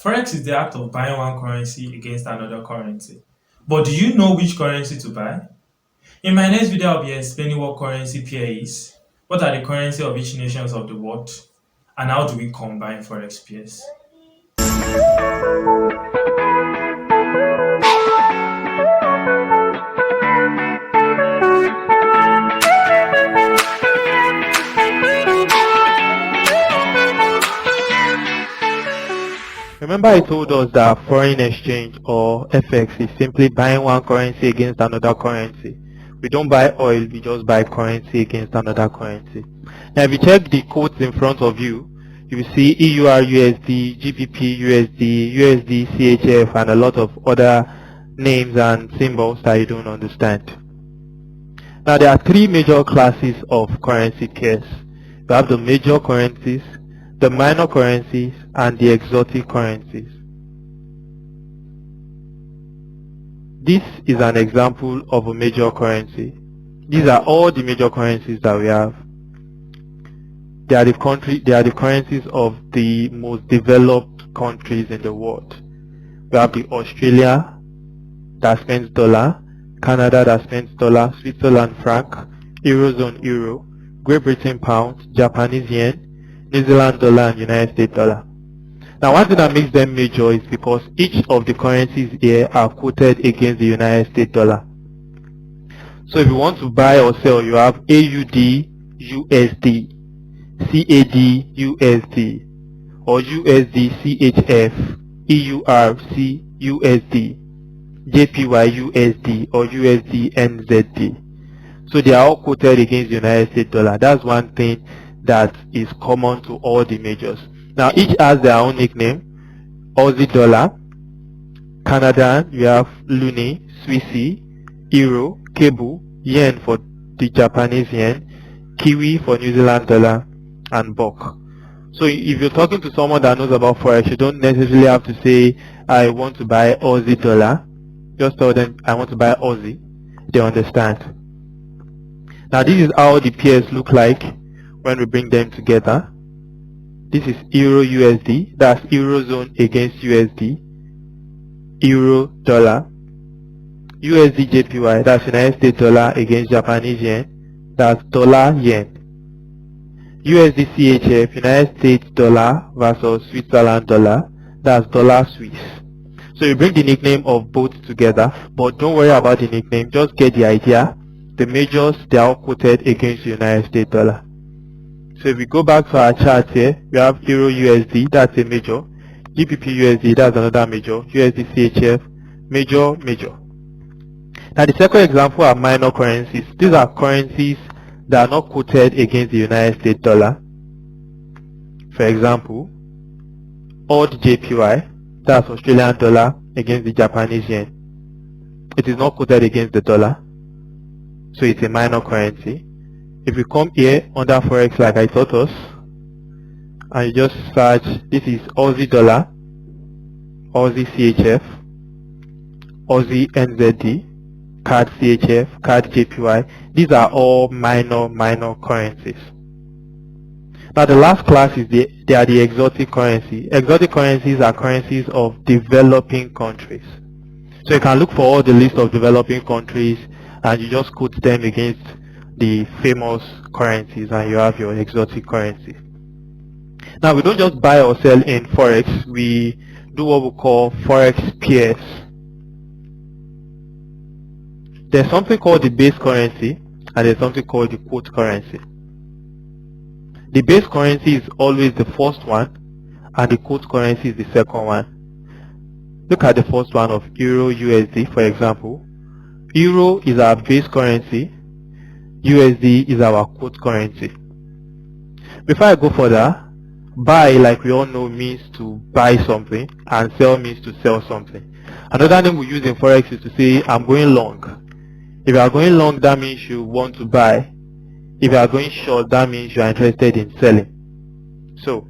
Forex is the act of buying one currency against another currency. But do you know which currency to buy? In my next video, I'll be explaining what currency pair is, what are the currency of each nations of the world, and how do we combine Forex pairs. Remember I told us that foreign exchange or FX is simply buying one currency against another currency. We don't buy oil, we just buy currency against another currency. Now if you check the quotes in front of you, you will see EUR USD, GBP USD, USD CHF and a lot of other names and symbols that you don't understand. Now there are three major classes of currency pairs. You have the major currencies, the minor currencies and the exotic currencies. This is an example of a major currency. These are all the major currencies that we have. They are the currencies of the most developed countries in the world. We have the Australia that spends dollar, Canada that spends dollar, Switzerland franc, Eurozone euro, Great Britain pound, Japanese yen, New Zealand dollar and United States dollar. Now one thing that makes them major is because each of the currencies here are quoted against the United States dollar. So if you want to buy or sell, you have AUD USD, CAD USD, or USD CHF, EURC USD, JPY USD, or USD NZD. So they are all quoted against the United States dollar. That's one thing that is common to all the majors. Now each has their own nickname. Aussie dollar, Canadian, you have Luni, Swissy, Euro, Kebu, Yen for the Japanese yen, Kiwi for New Zealand dollar, and Bok. So if you're talking to someone that knows about Forex, you don't necessarily have to say, I want to buy Aussie dollar. Just tell them, I want to buy Aussie. They understand. Now this is how the pairs look like when we bring them together. This is Euro USD, that's Eurozone against USD, Euro dollar. USD JPY, that's United States dollar against Japanese yen, that's dollar yen. USD CHF, United States dollar versus Switzerland dollar, that's dollar Swiss. So you bring the nickname of both together, but don't worry about the nickname, just get the idea. The majors, they are all quoted against the United States dollar. So if we go back to our chart here, we have Euro USD, that's a major. GBP USD, that's another major. USD CHF, major, major. Now the second example are minor currencies. These are currencies that are not quoted against the United States dollar. For example, AUD JPY, that's Australian dollar against the Japanese yen. It is not quoted against the dollar, so it's a minor currency. If we come here under Forex like I taught us, and you just search, this is Aussie dollar, Aussie CHF, Aussie NZD, CAD CHF, CAD JPY. These are all minor currencies. Now the last class is they are the exotic currency. Exotic currencies are currencies of developing countries. So you can look for all the list of developing countries and you just quote them against the famous currencies and you have your exotic currency. Now we don't just buy or sell in Forex, we do what we call Forex pairs. There's something called the base currency and there's something called the quote currency. The base currency is always the first one and the quote currency is the second one. Look at the first one of Euro USD for example. Euro is our base currency, USD is our quote currency. Before I go further, buy, like we all know, means to buy something and sell means to sell something. Another name we use in Forex is to say I'm going long. If you are going long, that means you want to buy. If you are going short, that means you are interested in selling. So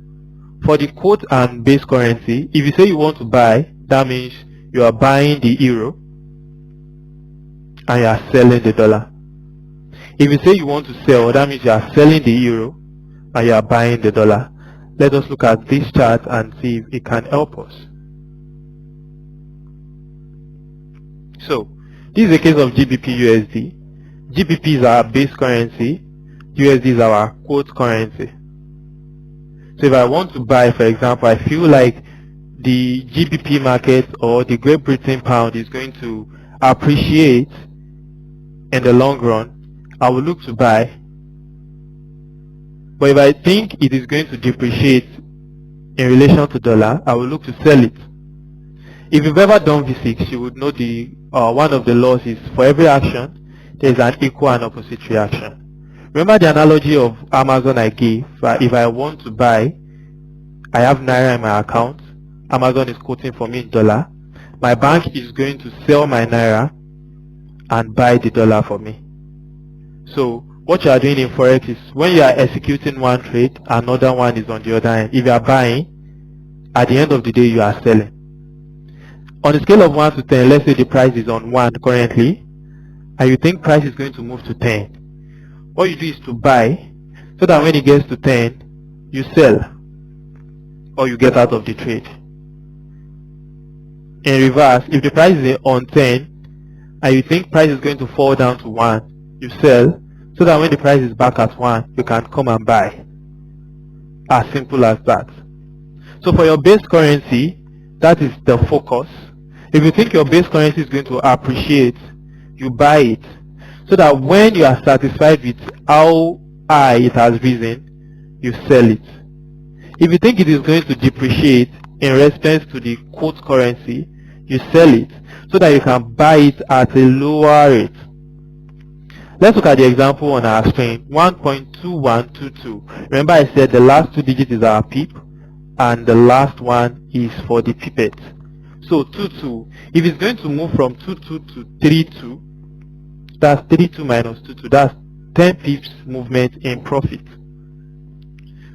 for the quote and base currency, if you say you want to buy, that means you are buying the euro and you are selling the dollar. If you say you want to sell, that means you are selling the euro and you are buying the dollar. Let us look at this chart and see if it can help us. So this is a case of GBP USD. GBP is our base currency, USD is our quote currency. So if I want to buy, for example, I feel like the GBP market or the Great Britain pound is going to appreciate in the long run, I will look to buy. But if I think it is going to depreciate in relation to dollar, I will look to sell it. If you've ever done V6, you would know the one of the laws is for every action there is an equal and opposite reaction. Remember the analogy of Amazon I gave. If I want to buy, I have Naira in my account, Amazon is quoting for me in dollar, my bank is going to sell my Naira and buy the dollar for me. So what you are doing in Forex is when you are executing one trade, another one is on the other end. If you are buying, at the end of the day you are selling. On a scale of 1 to 10, let's say the price is on 1 currently, and you think price is going to move to 10. What you do is to buy, so that when it gets to 10, you sell, or you get out of the trade. In reverse, if the price is on 10, and you think price is going to fall down to 1, you sell, so that when the price is back at 1, you can come and buy. As simple as that. So for your base currency, that is the focus. If you think your base currency is going to appreciate, you buy it, so that when you are satisfied with how high it has risen, you sell it. If you think it is going to depreciate in response to the quote currency, you sell it, so that you can buy it at a lower rate. Let's look at the example on our screen. 1.2122. Remember I said the last 2 digits is our pip, and the last one is for the pipette. So 22, if it's going to move from 22 to 32, that's 32 minus 22, that's 10 pips movement in profit.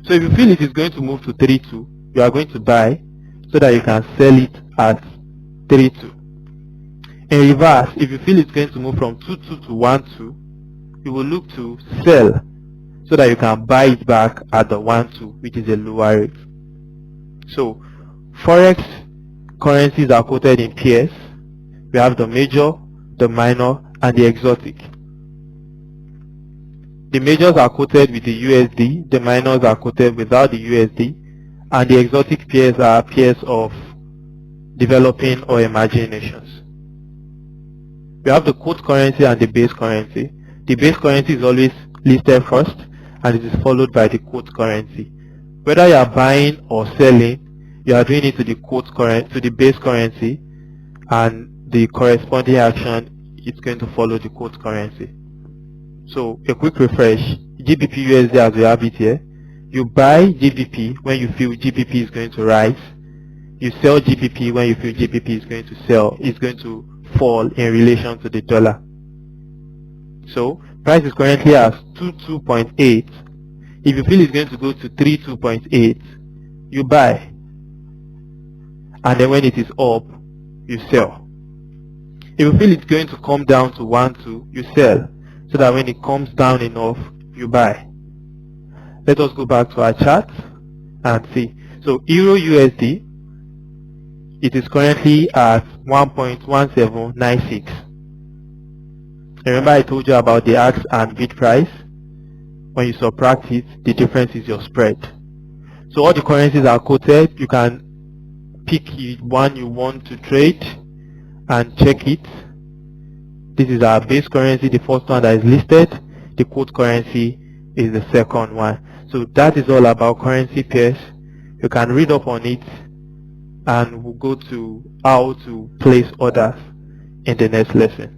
So if you feel it is going to move to 32, you are going to buy, so that you can sell it at 32. In reverse, if you feel it's going to move from 22 to 12, you will look to sell, so that you can buy it back at the 12, which is a lower rate. So Forex currencies are quoted in pairs. We have the major, the minor, and the exotic. The majors are quoted with the USD, the minors are quoted without the USD, and the exotic pairs are pairs of developing or emerging nations. We have the quote currency and the base currency. The base currency is always listed first, and it is followed by the quote currency. Whether you are buying or selling, you are doing it to the quote currency, to the base currency, and the corresponding action is going to follow the quote currency. So a quick refresh, GBP USD as we have it here. You buy GBP when you feel GBP is going to rise. You sell GBP when you feel GBP is going to fall in relation to the dollar. So price is currently at 22.8. If you feel it's going to go to 32.8, you buy, and then when it is up, you sell. If you feel it's going to come down to 12, you sell, so that when it comes down enough, you buy. Let us go back to our chart and see. So Euro USD, it is currently at 1.1796. Remember I told you about the ask and bid price. When you subtract it, the difference is your spread. So all the currencies are quoted. You can pick one you want to trade and check it. This is our base currency, the first one that is listed. The quote currency is the second one. So that is all about currency pairs. You can read up on it, and we'll go to how to place orders in the next lesson.